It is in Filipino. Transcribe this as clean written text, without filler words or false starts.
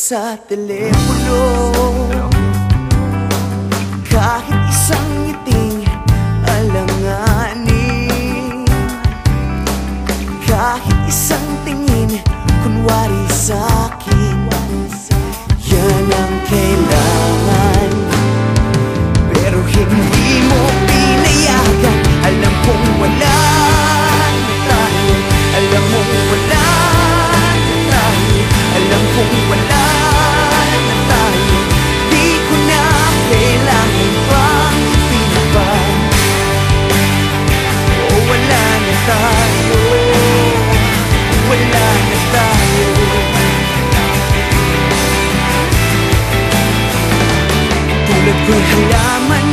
sa telepono. Kahit isang ngiting alanganin, kahit isang tingin kunwari sa'kin, yan ang kailangan. Pero hindi mo pinayagan. Alam kong wala na tayo. Alam mong wala na tayo. Alam kong wala na tayo. Di ko na kailangan pang ipinapay. Oh, wala na tayo. Wala na tayo. Tulad ko'y halaman